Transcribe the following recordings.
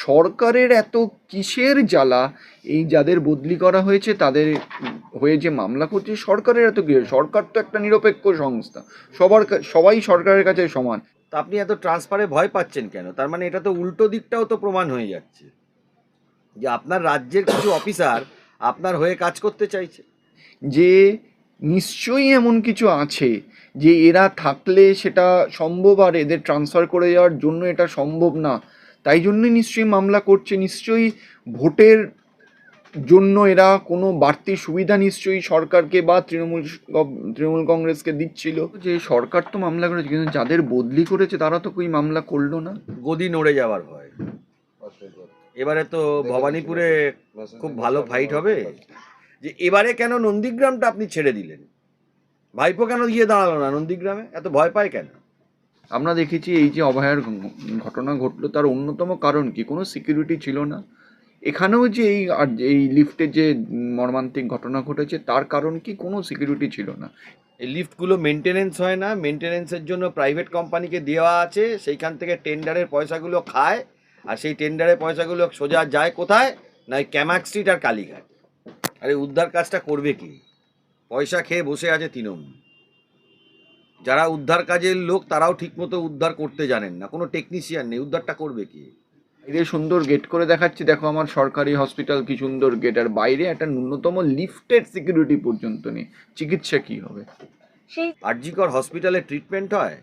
সরকারের এত কিসের জ্বালা? এই যাদের বদলি করা হয়েছে তাদের হয়ে যে মামলা করছে, সরকারের এত কি? সরকার তো একটা নিরপেক্ষ সংস্থা, সবাই সরকারের কাছে সমান। তা আপনি এত ট্রান্সফারে ভয় পাচ্ছেন কেন? তার মানে এটা তো উল্টো দিকটাও তো প্রমাণ হয়ে যাচ্ছে যে আপনার রাজ্যের কিছু অফিসার আপনার হয়ে কাজ করতে চাইছে। যে নিশ্চয়ই এমন কিছু আছে যে এরা থাকলে সেটা সম্ভব, আর এদের ট্রান্সফার করে যাওয়ার জন্য এটা সম্ভব না, তাই জন্যই নিশ্চয়ই মামলা করছে। নিশ্চয়ই ভোটের জন্য এরা কোনো বাড়তি সুবিধা নিশ্চয়ই সরকারকে বা তৃণমূল কংগ্রেসকে দিচ্ছিল। যে সরকার তো মামলা করেছে, কিন্তু যাদের বদলি করেছে তারা তো কই মামলা করলো না। গদি নড়ে যাওয়ার ভয়। এবারে তো ভবানীপুরে খুব ভালো ফাইট হবে যে এবারে কেন নন্দীগ্রামটা আপনি ছেড়ে দিলেন, ভাইপো কেন গিয়ে দাঁড়ালো না নন্দীগ্রামে, এত ভয় পায় কেন? আমরা দেখেছি এই যে অভয়ার ঘটনা ঘটলো, তার অন্যতম কারণ কি? কোনো সিকিউরিটি ছিল না। এখানেও যে এই লিফটে যে মর্মান্তিক ঘটনা ঘটেছে, তার কারণ কি? কোনো সিকিউরিটি ছিল না। এই লিফটগুলো মেনটেনেন্স হয় না, মেনটেনেন্সের জন্য প্রাইভেট কোম্পানিকে দেওয়া আছে, সেইখান থেকে টেন্ডারের পয়সাগুলো খায়, আর সেই টেন্ডারের পয়সাগুলো সোজা যায় কোথায়? না ক্যামাক স্ট্রিট আর কালীঘাট। আরে উদ্ধার কাজটা করবে কি? পয়সা খেয়ে বসে আছে তৃণমূল। যারা উদ্ধার কাজের লোক তারাও ঠিকমতো উদ্ধার করতে জানেন না, কোনো টেকনিশিয়ান নেই, উদ্ধারটা করবে কি? এদের সুন্দর গেট করে দেখাচ্ছে, দেখো আমার সরকারি হসপিটাল কি সুন্দর গেট, আর বাইরে একটা ন্যূনতম লিফটের সিকিউরিটি পর্যন্ত নেই। চিকিৎসা কি হবে? সেই আরজিকর হসপিটালে ট্রিটমেন্ট হয়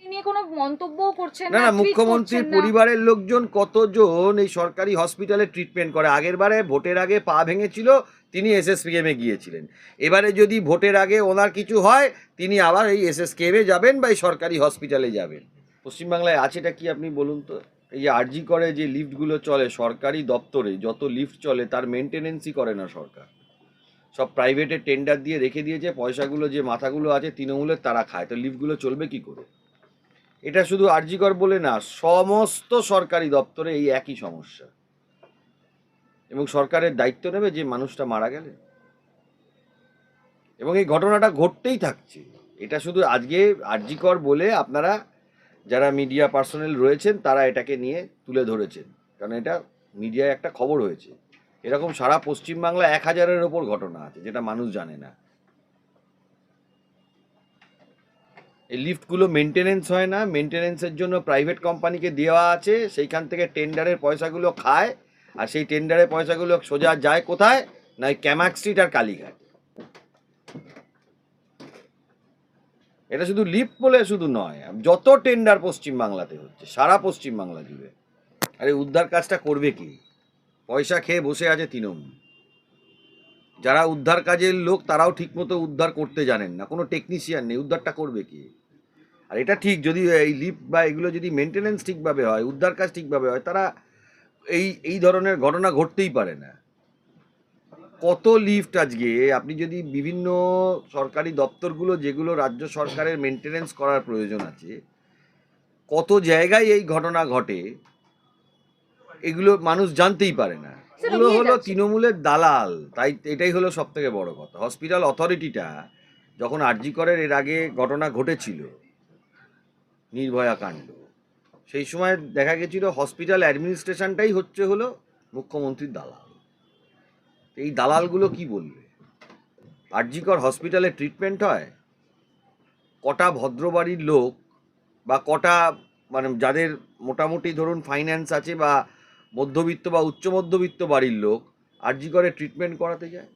নিয়ে কোনো মন্তব্যও করছেন না না, না, টুইট মুখ্যমন্ত্রীর করছেন না। পরিবারের লোকজন কতজন এই সরকারি হসপিটালে ট্রিটমেন্ট করে? আগের বারে ভোটের আগে পা ভেঙেছিল, তিনি এসএসকেএমে গিয়েছিলেন। এবারে যদি ভোটের আগে ওনার কিছু হয়, তিনি আবার এই এসএসকেএমে যাবেন বা এই সরকারি হসপিটালে যাবেন। পশ্চিমবাংলায় আছেটা কি আপনি বলুন তো? এই যে আরজি করে যে লিফটগুলো চলে সরকারি দপ্তরে, যত লিফট চলে তার মেনটেনেন্সই করে না সরকার, সব প্রাইভেটে টেন্ডার দিয়ে রেখে দিয়েছে। পয়সাগুলো যে মাথাগুলো আছে তৃণমূলের, তারা খায়। তো লিফটগুলো চলবে কি করে? এটা শুধু আরজিকর বলে না, সমস্ত সরকারি দপ্তরে এই একই সমস্যা। এবং সরকারের দায়িত্ব নেবে যে মানুষটা মারা গেলে, এবং এই ঘটনাটা ঘটতেই থাকছে। এটা শুধু আজকে আরজিকর বলে আপনারা যারা মিডিয়া পার্সোনাল রয়েছেন তারা এটাকে নিয়ে তুলে ধরেছেন, কারণ এটা মিডিয়ায় একটা খবর হয়েছে। এরকম সারা পশ্চিমবাংলা 1000-এর ওপর ঘটনা আছে যেটা মানুষ জানে না। এই লিফটগুলো মেনটেনেন্স হয় না, মেনটেনেন্সের জন্য প্রাইভেট কোম্পানিকে দেওয়া আছে, সেইখান থেকে টেন্ডারের পয়সাগুলো খায়, আর সেই টেন্ডারের পয়সাগুলো সোজা যায় কোথায়? না ক্যামাক স্ট্রিট আর কালীঘাট। এটা শুধু লিফট বলে শুধু নয়, যত টেন্ডার পশ্চিমবাংলাতে হচ্ছে সারা পশ্চিমবাংলা জুড়ে। আরে উদ্ধার কাজটা করবে কি? পয়সা খেয়ে বসে আছে তৃণমূল। যারা উদ্ধার কাজের লোক তারাও ঠিকমতো উদ্ধার করতে জানেন না, কোনো টেকনিশিয়ান নেই, উদ্ধারটা করবে কি? আর এটা ঠিক, যদি এই লিফট বা এগুলো যদি মেনটেনেন্স ঠিকভাবে হয়, উদ্ধার কাজ ঠিকভাবে হয়, তারা এই ধরনের ঘটনা ঘটতেই পারে না। কত লিফট আজকে আপনি যদি বিভিন্ন সরকারি দপ্তরগুলো যেগুলো রাজ্য সরকারের মেনটেনেন্স করার প্রয়োজন আছে, কত জায়গায় এই ঘটনা ঘটে, এগুলো মানুষ জানতেই পারে না। এগুলো হলো তৃণমূলের দালাল। তাই এটাই হলো সব থেকে বড় কথা। হসপিটাল অথরিটিটা যখন আরজি করের এর আগে ঘটনা ঘটেছিল, নির্ভয়া কাণ্ড, সেই সময় দেখা গেছিল হসপিটাল অ্যাডমিনিস্ট্রেশনটাই হলো মুখ্যমন্ত্রীর দালাল। এই দালালগুলো কি বলবে? আরজিকর হসপিটালে ট্রিটমেন্ট হয়, কটা ভদ্রবাড়ির লোক বা কটা মানে যাদের মোটামুটি ধরুন ফাইন্যান্স আছে বা মধ্যবিত্ত বা উচ্চ মধ্যবিত্ত বাড়ির লোক আরজিকরে ট্রিটমেন্ট করাতে যায়?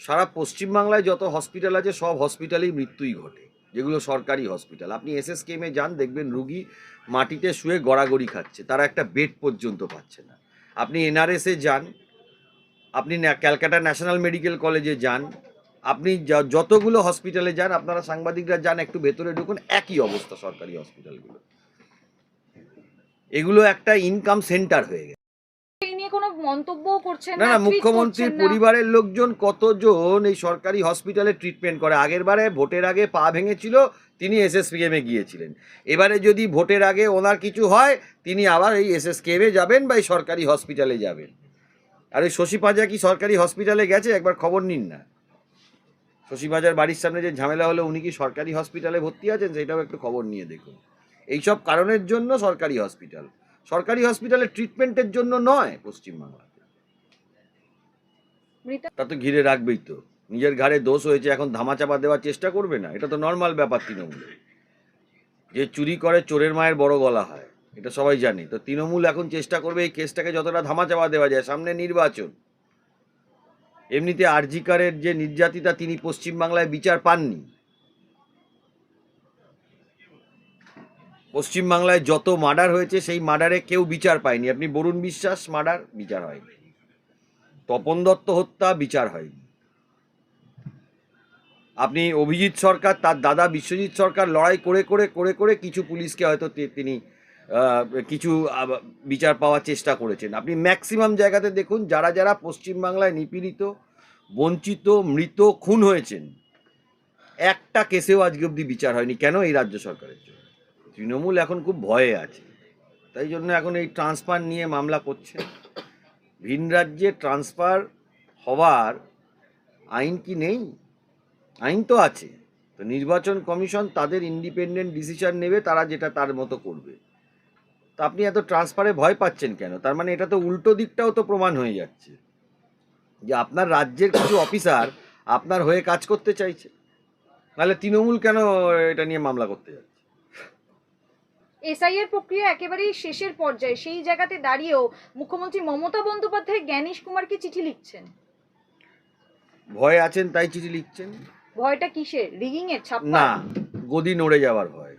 সারা পশ্চিমবাংলায় যত হসপিটাল আছে সব হসপিটালেই মৃত্যুই ঘটে, যেগুলো সরকারি হসপিটাল। আপনি এসএসকেএমে যান, দেখবেন রুগী মাটিতে শুয়ে গড়াগড়ি খাচ্ছে, তারা একটা বেড পর্যন্ত পাচ্ছে না। আপনি এনআরএসে যান, আপনি ক্যালকাটা ন্যাশনাল মেডিকেল কলেজে যান, আপনি যতগুলো হসপিটালে যান, আপনারা সাংবাদিকরা যান, একটু ভেতরে ঢুকুন, একই অবস্থা সরকারি হসপিটালগুলো। এগুলো একটা ইনকাম সেন্টার হয়ে গেছে। এই নিয়ে কোনো মন্তব্যও করছেন না না, না, টুইট মুখ্যমন্ত্রীর করছেন না। পরিবারের লোকজন কতজন এই সরকারি হসপিটালে ট্রিটমেন্ট করে? আগের বারে ভোটের আগে পা ভেঙেছিল, তিনি এসএসকেএমে গিয়েছিলেন। এবারে যদি ভোটের আগে ওনার কিছু হয়, তিনি আবার এই এসএসকেএমে যাবেন বা এই সরকারি হসপিটালে যাবেন। আর ওই শশী পাঁজা কি সরকারি হসপিটালে গেছে? একবার খবর নিন না। শশী পাঁজার বাড়ির সামনে যে ঝামেলা হলো, উনি কি সরকারি হসপিটালে ভর্তি আছেন? সেটাও একটু খবর নিয়ে দেখুন। এইসব কারণের জন্য সরকারি হসপিটাল, সরকারি হসপিটালে ট্রিটমেন্টের জন্য নয় পশ্চিমবাংলাতে। মৃত তা তো ঘিরে রাখবেই তো, নিজের ঘাড়ে দোষ হয়েছে এখন ধামাচাপা দেওয়ার চেষ্টা করবে না? এটা তো নর্মাল ব্যাপার তৃণমূলে, যে চুরি করে চোরের মায়ের বড় গলা হয়, এটা সবাই জানে। তো তৃণমূল এখন চেষ্টা করবে এই কেসটাকে যতটা ধামাচাপা দেওয়া যায়, সামনে নির্বাচন। এমনিতে আরজিকারের যে নির্যাতিতা তিনি পশ্চিমবাংলায় বিচার পাননি। পশ্চিমবাংলায় যত মার্ডার হয়েছে সেই মার্ডারে কেউ বিচার পায়নি। আপনি বরুণ বিশ্বাস মার্ডার, বিচার হয়নি। তপন দত্ত হত্যা, বিচার হয়নি। আপনি অভিজিৎ সরকার, তার দাদা বিশ্বজিৎ সরকার লড়াই করে করে করে করে কিছু পুলিশকে হয়তো তিনি কিছু বিচার পাওয়ার চেষ্টা করেছেন। আপনি ম্যাক্সিমাম জায়গাতে দেখুন, যারা যারা পশ্চিমবাংলায় নিপীড়িত, বঞ্চিত, মৃত, খুন হয়েছেন, একটা কেসেও আজকে অবধি বিচার হয়নি। কেন? এই রাজ্য সরকারের জন্য। তৃণমূল এখন খুব ভয়ে আছে, তাই জন্য এখন এই ট্রান্সফার নিয়ে মামলা করছে। ভিন রাজ্যে ট্রান্সফার হওয়ার আইন কি নেই? আইন তো আছে। তো নির্বাচন কমিশন তাদের ইন্ডিপেন্ডেন্ট ডিসিশন নেবে, তারা যেটা তার মতো করবে। তা আপনি এত ট্রান্সফারে ভয় পাচ্ছেন কেন? তার মানে এটা তো উল্টো দিকটাও তো প্রমাণ হয়ে যাচ্ছে যে আপনার রাজ্যের কিছু অফিসার আপনার হয়ে কাজ করতে চাইছে। নাহলে তৃণমূল কেন এটা নিয়ে মামলা করতে যাচ্ছে? এসআইআর প্রক্রিয়া একেবারেই শেষের পর্যায়ে, সেই জায়গাতে দাঁড়িয়েও মুখ্যমন্ত্রী মমতা বন্দ্যোপাধ্যায় জ্ঞানেশ কুমারকে চিঠি লিখছেন। ভয় আছেন তাই চিঠি লিখছেন? ভয়টা কিসের? রিগিং এর? না, ছাপ্পা? গদি নড়ে যাওয়ার ভয়।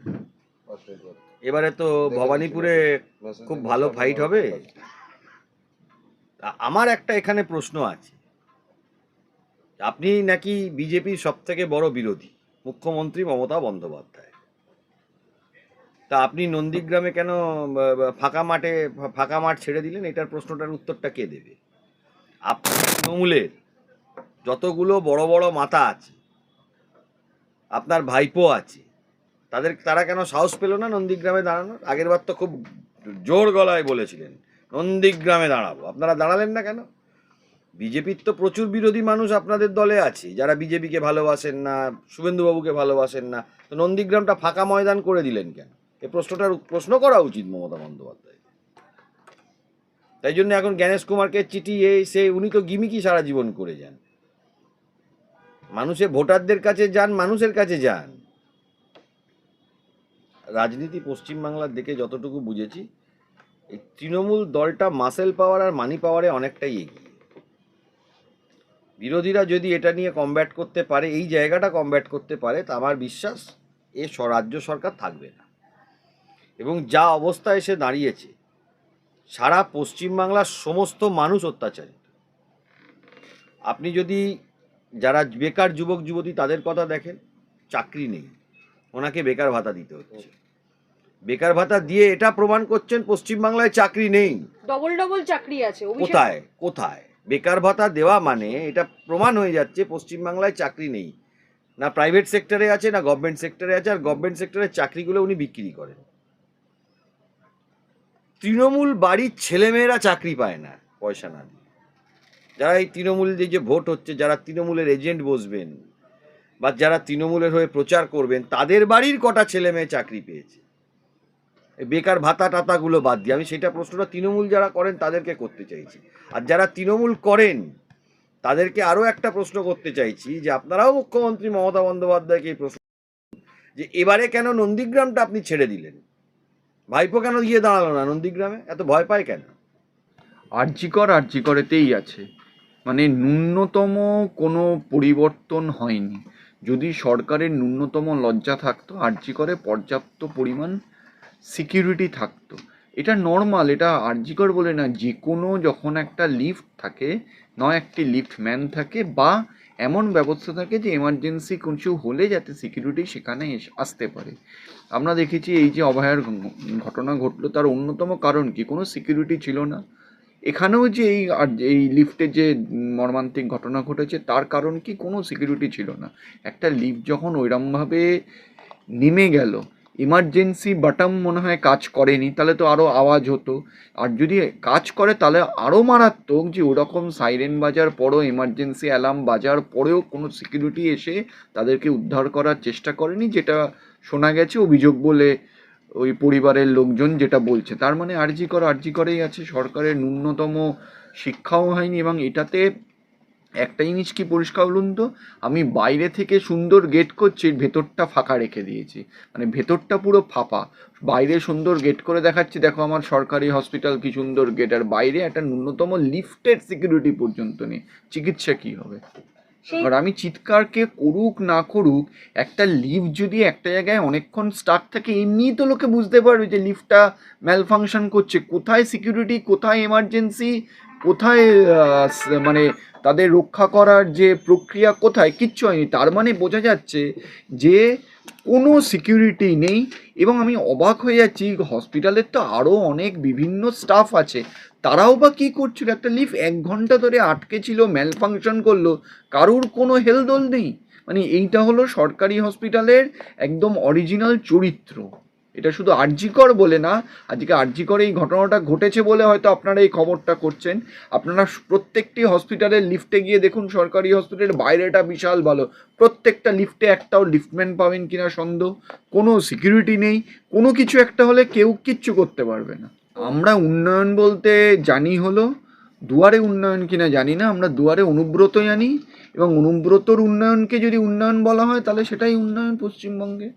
এবারে তো ভবানীপুরে খুব ভালো ফাইট হবে। আমার একটা এখানে প্রশ্ন আছে, আপনি নাকি বিজেপির সব থেকে বড় বিরোধী, মুখ্যমন্ত্রী মমতা বন্দ্যোপাধ্যায়। তা আপনি নন্দীগ্রামে কেন ফাঁকা মাঠ ছেড়ে দিলেন? এটার প্রশ্নটার উত্তরটা কে দেবে? আপনার তৃণমূলের যতগুলো বড় বড় মাথা আছে, আপনার ভাইপো আছে, তারা কেন সাহস পেল না নন্দীগ্রামে দাঁড়ানোর? আগের বার তো খুব জোর গলায় বলেছিলেন নন্দীগ্রামে দাঁড়াবো, আপনারা দাঁড়ালেন না কেন? বিজেপির তো প্রচুর বিরোধী মানুষ আপনাদের দলে আছে, যারা বিজেপিকে ভালোবাসেন না, শুভেন্দুবাবুকে ভালোবাসেন না। তো নন্দীগ্রামটা ফাঁকা ময়দান করে দিলেন কেন? এই প্রশ্নটার প্রশ্ন করা উচিত মমতা বন্দ্যোপাধ্যায়। তাই জন্য এখন জ্ঞানেশ কুমারকে চিঠি উনি তো গিমিকি সারা জীবন করে যান। মানুষের ভোটারদের কাছে যান, মানুষের কাছে যান। রাজনীতি পশ্চিমবাংলার দিকে যতটুকু বুঝেছি, এই তৃণমূল দলটা মাসেল পাওয়ার আর মানি পাওয়ারে অনেকটাই এগিয়ে। বিরোধীরা যদি এটা নিয়ে কমব্যাট করতে পারে, এই জায়গাটা কমব্যাট করতে পারে, তা আমার বিশ্বাস রাজ্য সরকার থাকবে না। এবং যা অবস্থা এসে দাঁড়িয়েছে, সারা পশ্চিমবাংলার সমস্ত মানুষ অত্যাচারিত। আপনি যদি যারা বেকার যুবক যুবতী তাদের কথা দেখেন, চাকরি নেই, ওনাকে বেকার ভাতা দিতে হচ্ছে। বেকার ভাতা দিয়ে এটা প্রমাণ করছেন পশ্চিমবাংলায় চাকরি নেই। ডবল ডবল চাকরি আছে। কোথায় কোথায় বেকার ভাতা দেওয়া মানে এটা প্রমাণ হয়ে যাচ্ছে পশ্চিমবাংলায় চাকরি নেই। না প্রাইভেট সেক্টরে আছে, না গভর্নমেন্ট সেক্টরে আছে। আর গভর্নমেন্ট সেক্টরের চাকরিগুলো উনি বিক্রি করেন। তৃণমূল বাড়ির ছেলেমেয়েরা চাকরি পায় না পয়সা না দিয়ে। যারা এই তৃণমূল যে ভোট হচ্ছে, যারা তৃণমূলের এজেন্ট বসবেন বা যারা তৃণমূলের হয়ে প্রচার করবেন, তাদের বাড়ির কটা ছেলে মেয়ে চাকরি পেয়েছে? বেকার ভাতা টাতাগুলো বাদ দিয়ে আমি সেটা প্রশ্নটা তৃণমূল যারা করেন তাদেরকে করতে চাইছি। আর যারা তৃণমূল করেন তাদেরকে আরও একটা প্রশ্ন করতে চাইছি, যে আপনারাও মুখ্যমন্ত্রী মমতা বন্দ্যোপাধ্যায়কে এই প্রশ্ন, যে এবারে কেন নন্দীগ্রামটা আপনি ছেড়ে দিলেন? ভাইপো কেন গিয়ে দাঁড়ালো না নন্দীগ্রামে? এত ভয় পায় কেন? আরজিকরেতেই আছে, মানে ন্যূনতম কোনো পরিবর্তন হয়নি। যদি সরকারের ন্যূনতম লজ্জা থাকতো, আরজিকরে পর্যাপ্ত পরিমাণ সিকিউরিটি থাকতো। এটা নর্মাল, এটা আরজিকর বলে না, যে কোনো যখন একটা লিফট থাকে, নয় একটি লিফটম্যান থাকে বা এমন ব্যবস্থা থাকে যে এমার্জেন্সি কিছু হলে যাতে সিকিউরিটি সেখানে আসতে পারে। আমরা দেখেছি এই যে অভয়ার ঘটনা ঘটলো, তার অন্যতম কারণ কি? কোনো সিকিউরিটি ছিল না। এখানেও যে এই লিফটে যে মর্মান্তিক ঘটনা ঘটেছে, তার কারণ কি? কোনো সিকিউরিটি ছিল না। একটা লিফট যখন ওইরকমভাবে নেমে গেল, ইমার্জেন্সি বাটন মনে হয় কাজ করেনি, তাহলে তো আরও আওয়াজ হতো। আর যদি কাজ করে তাহলে আরও মারাত্মক, যে ওরকম সাইরেন বাজার পরেও, এমার্জেন্সি অ্যালার্ম বাজার পরেও কোনো সিকিউরিটি এসে তাদেরকে উদ্ধার করার চেষ্টা করেনি, যেটা শোনা গেছে অভিযোগ বলে ওই পরিবারের লোকজন যেটা বলছে, তার মানে আরজি করেই আছে, সরকারের ন্যূনতম শিক্ষাও হয়নি। এবং এটাতে একটা জিনিস কি পরিষ্কার বলুন তো, আমি বাইরে থেকে সুন্দর গেট করছি, ভেতরটা ফাঁকা রেখে দিয়েছি, মানে ভেতরটা পুরো ফাঁপা। বাইরে সুন্দর গেট করে দেখাচ্ছি, দেখো আমার সরকারি হসপিটাল কি সুন্দর গেট, আর বাইরে একটা ন্যূনতম লিফটেড সিকিউরিটি পর্যন্ত নেই। চিকিৎসা কি হবে? সেই আর আমি চিৎকার কে করুক না করুক, একটা লিফট যদি একটা জায়গায় অনেকক্ষণ স্টাক থাকে, এমনিই তো লোকে বুঝতে পারবে যে লিফটটা ম্যাল ফাংশন করছে। কোথায় সিকিউরিটি, কোথায় এমার্জেন্সি, কোথায় মানে তাদের রক্ষা করার যে প্রক্রিয়া, কোথায় কিচ্ছু হয়নি। তার মানে বোঝা যাচ্ছে যে কোনো সিকিউরিটি নেই। এবং আমি অবাক হয়ে যাচ্ছি, হসপিটালের তো আরও অনেক বিভিন্ন স্টাফ আছে, তারাও বা কী করছিল? একটা লিফট 1 ঘন্টা ধরে আটকে ছিল, ম্যাল ফাংশন করলো, কারুর কোনো হেলদোল নেই। মানে এইটা হলো সরকারি হসপিটালের একদম অরিজিনাল চরিত্র। এটা শুধু আরজিকর বলে না, আজকে আরজিকর এই ঘটনাটা ঘটেছে বলে হয়তো আপনারা এই খবরটা করছেন। আপনারা প্রত্যেকটি হসপিটালের লিফটে গিয়ে দেখুন, সরকারি হসপিটালের বাইরেটা বিশাল ভালো, প্রত্যেকটা লিফটে একটাও লিফটম্যান পাবেন কিনা সন্দেহ, কোনো সিকিউরিটি নেই, কোনো কিছু একটা হলে কেউ কিচ্ছু করতে পারবে না। আমরা উন্নয়ন বলতে জানি হলো দুয়ারে উন্নয়ন কিনা জানি না, আমরা দুয়ারে অনুব্রত জানি। এবং অনুব্রতর উন্নয়নকে যদি উন্নয়ন বলা হয়, তাহলে সেটাই উন্নয়ন পশ্চিমবঙ্গে।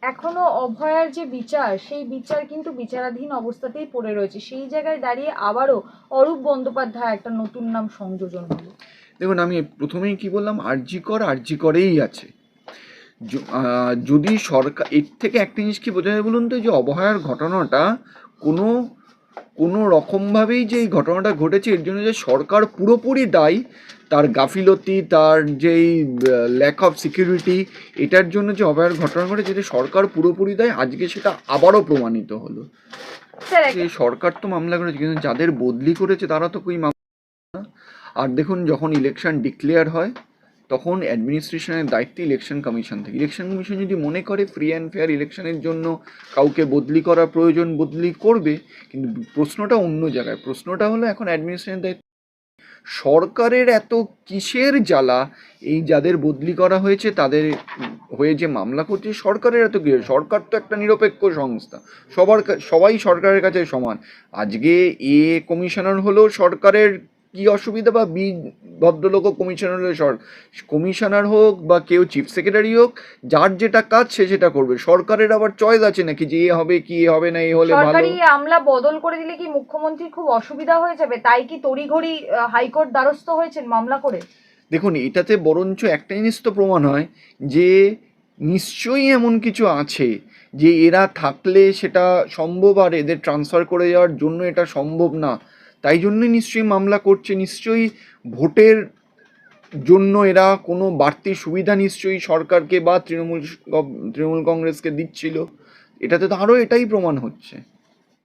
এখনো অভয়ার যে বিচার, সেই বিচার কিন্তু বিচারাধীন অবস্থাতেই পড়ে রয়েছে। সেই জায়গায় দাঁড়িয়ে আবারও অরূপ বন্দ্যোপাধ্যায় একটা নতুন নাম সংযোজন হলো। দেখুন, আমি প্রথমেই কি বললাম, আরজি করেই আছে। যদি সরকার, এর থেকে একটা জিনিস কি বোঝা যায় বলুন তো, যে অবহেলার ঘটনাটা কোনো কোনো রকমভাবেই যে এই ঘটনাটা ঘটেছে, এর জন্য যে সরকার পুরোপুরি দায়ী, তার গাফিলতি, তার যেই ল্যাক অফ সিকিউরিটি, এটার জন্য যে অবহেলার ঘটনা ঘটেছে, যে সরকার পুরোপুরি দায়ী, আজকে সেটা আবারও প্রমাণিত হলো। স্যার, যে সরকার তো মামলা করেছে, কিন্তু যাদের বদলি করেছে তারা তো কই মামলা। আর দেখুন, যখন ইলেকশন ডিক্লেয়ার হয়, তখন অ্যাডমিনিস্ট্রেশনের দায়িত্বে ইলেকশন কমিশন থাকে। ইলেকশন কমিশন যদি মনে করে ফ্রি অ্যান্ড ফেয়ার ইলেকশনের জন্য কাউকে বদলি করা প্রয়োজন, বদলি করবে। কিন্তু প্রশ্নটা অন্য জায়গায়, প্রশ্নটা হলো এখন অ্যাডমিনিস্ট্রেশনের দায়িত্ব। সরকারের এত কিসের জ্বালা, এই যাদের বদলি করা হয়েছে তাদের হয়ে যে মামলা করছে, সরকারের এত কি? সরকার তো একটা নিরপেক্ষ সংস্থা, সবাই সরকারের কাছে সমান। আজকে এ কমিশনার হলেও সরকারের কি অসুবিধা, বা বি ভদ্রলোকও কমিশনার হলে কমিশনার হোক বা কেউ চিফ সেক্রেটারি হোক, যার যেটা কাজ সে সেটা করবে। সরকারের আবার চয়েস আছে নাকি যে এ হবে কি এ হবে না, এ হলে ভালো। সরকারি আমলা বদল করে দিলে কি মুখ্যমন্ত্রীর খুব অসুবিধা হয়ে যাবে? তাই কি তড়িঘড়ি হাইকোর্ট দ্বারস্থ হয়েছেন মামলা করে? দেখুন, এটাতে বরঞ্চ একটা জিনিস তো প্রমাণ হয় যে নিশ্চয়ই এমন কিছু আছে যে এরা থাকলে সেটা সম্ভব, আর এদের ট্রান্সফার করে যাওয়ার জন্য এটা সম্ভব না। তাই জন্যই নিশ্চয়ই মামলা করছে। নিশ্চয়ই ভোটের জন্য এরা কোনো বাড়তি সুবিধা নিশ্চয়ই সরকারকে বা তৃণমূল কংগ্রেসকে দিচ্ছিল। এটাতে তো আরও এটাই প্রমাণ হচ্ছে।